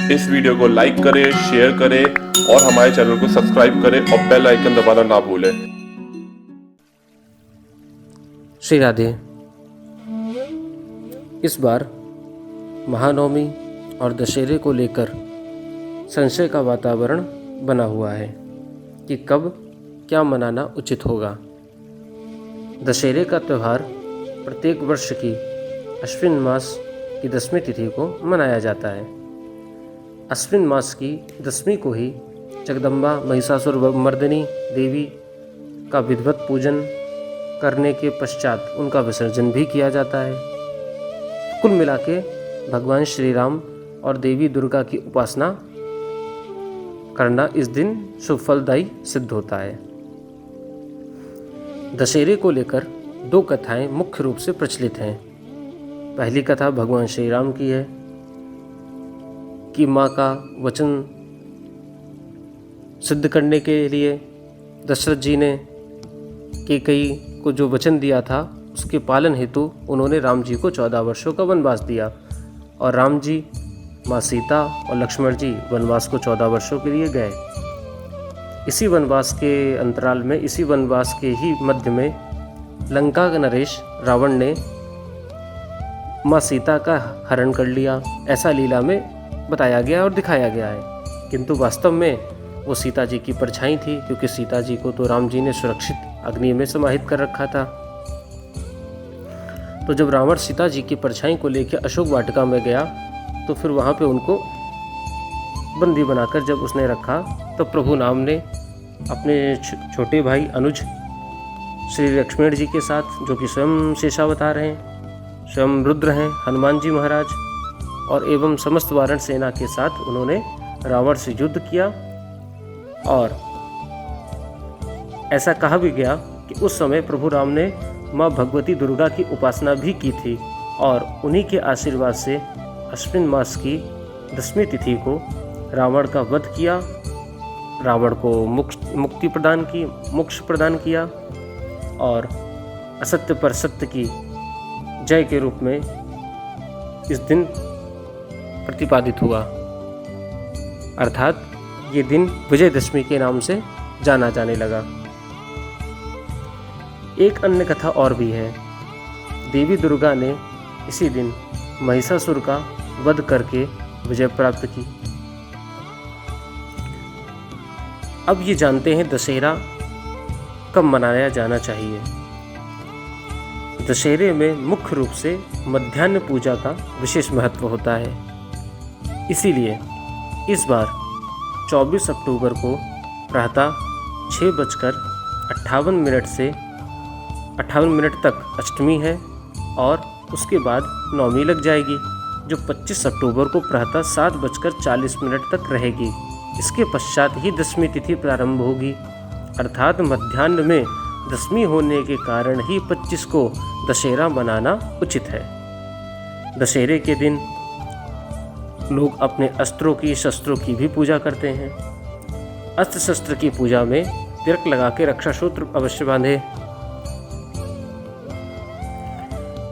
इस वीडियो को लाइक करें, शेयर करें और हमारे चैनल को सब्सक्राइब करें और बेल आइकन दबाना ना भूलें। श्री राधे। इस बार महानवमी और दशहरे को लेकर संशय का वातावरण बना हुआ है कि कब क्या मनाना उचित होगा। दशहरे का त्यौहार प्रत्येक वर्ष की अश्विन मास की 10वीं तिथि को मनाया जाता है। अश्विन मास की 10वीं को ही जगदम्बा महिषासुर मर्दिनी देवी का विधिवत पूजन करने के पश्चात उनका विसर्जन भी किया जाता है। कुल मिला के भगवान श्री राम और देवी दुर्गा की उपासना करना इस दिन शुभ फलदायी सिद्ध होता है। दशहरे को लेकर दो कथाएं मुख्य रूप से प्रचलित हैं। पहली कथा भगवान श्री राम की है कि माँ का वचन सिद्ध करने के लिए दशरथ जी ने कैकेयी को जो वचन दिया था उसके पालन हेतु उन्होंने राम जी को 14 वर्षों का वनवास दिया और राम जी, माँ सीता और लक्ष्मण जी वनवास को 14 वर्षों के लिए गए। इसी वनवास के अंतराल में, इसी वनवास के ही मध्य में लंका का नरेश रावण ने माँ सीता का हरण कर लिया। ऐसा लीला में बताया गया और दिखाया गया है, किंतु वास्तव में वो सीता जी की परछाई थी, क्योंकि सीता जी को तो राम जी ने सुरक्षित अग्नि में समाहित कर रखा था। तो जब रावण सीता जी की परछाई को लेकर अशोक वाटिका में गया तो फिर वहाँ पे उनको बंदी बनाकर जब उसने रखा तो प्रभु राम ने अपने छोटे भाई अनुज श्री लक्ष्मण जी के साथ, जो कि स्वयं शेषावतार हैं, स्वयं रुद्र हैं, हनुमान जी महाराज और एवं समस्त वारण सेना के साथ उन्होंने रावण से युद्ध किया। और ऐसा कहा भी गया कि उस समय प्रभु राम ने माँ भगवती दुर्गा की उपासना भी की थी और उन्हीं के आशीर्वाद से अश्विन मास की 10वीं तिथि को रावण का वध किया, रावण को मुक्ति प्रदान की, मोक्ष प्रदान किया और असत्य पर सत्य की जय के रूप में इस दिन प्रतिपादित हुआ। अर्थात ये दिन विजयदशमी के नाम से जाना जाने लगा। एक अन्य कथा और भी है। देवी दुर्गा ने इसी दिन महिषासुर का वध करके विजय प्राप्त की। अब ये जानते हैं दशहरा कब मनाया जाना चाहिए। दशहरे में मुख्य रूप से मध्याह्न पूजा का विशेष महत्व होता है। इसीलिए इस बार 24 अक्टूबर को प्रातः 6:58 से 58 मिनट तक अष्टमी है और उसके बाद नवमी लग जाएगी, जो 25 अक्टूबर को प्रातः 7:40 तक रहेगी। इसके पश्चात ही 10वीं तिथि प्रारंभ होगी, अर्थात मध्याह्न में 10वीं होने के कारण ही 25 को दशहरा मनाना उचित है। दशहरे के दिन लोग अपने अस्त्रों की, शस्त्रों की भी पूजा करते हैं। अस्त्र शस्त्र की पूजा में तिलक लगा के रक्षा सूत्र अवश्य बांधे।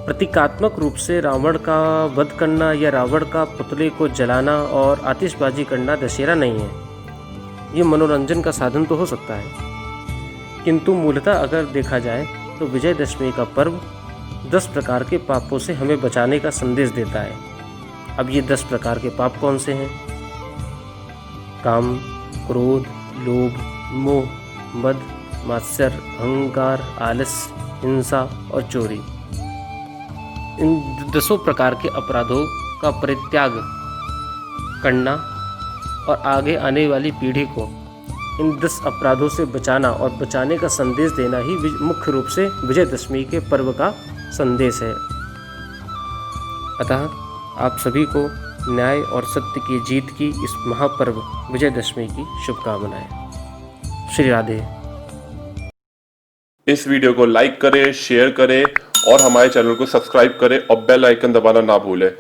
प्रतीकात्मक रूप से रावण का वध करना या रावण का पुतले को जलाना और आतिशबाजी करना दशहरा नहीं है। ये मनोरंजन का साधन तो हो सकता है, किंतु मूलतः अगर देखा जाए तो विजयदशमी का पर्व 10 प्रकार के पापों से हमें बचाने का संदेश देता है। अब ये 10 प्रकार के पाप कौन से हैं? काम, क्रोध, लोभ, मोह, मद, मात्सर्य, अहंकार, आलस्य, हिंसा और चोरी। इन 10 प्रकार के अपराधों का परित्याग करना और आगे आने वाली पीढ़ी को इन 10 अपराधों से बचाना और बचाने का संदेश देना ही मुख्य रूप से विजयदशमी के पर्व का संदेश है। अतः आप सभी को न्याय और सत्य की जीत की इस महापर्व विजयदशमी की शुभकामनाएं। श्री राधे। इस वीडियो को लाइक करें, शेयर करें और हमारे चैनल को सब्सक्राइब करें और बेल आइकन दबाना ना भूलें।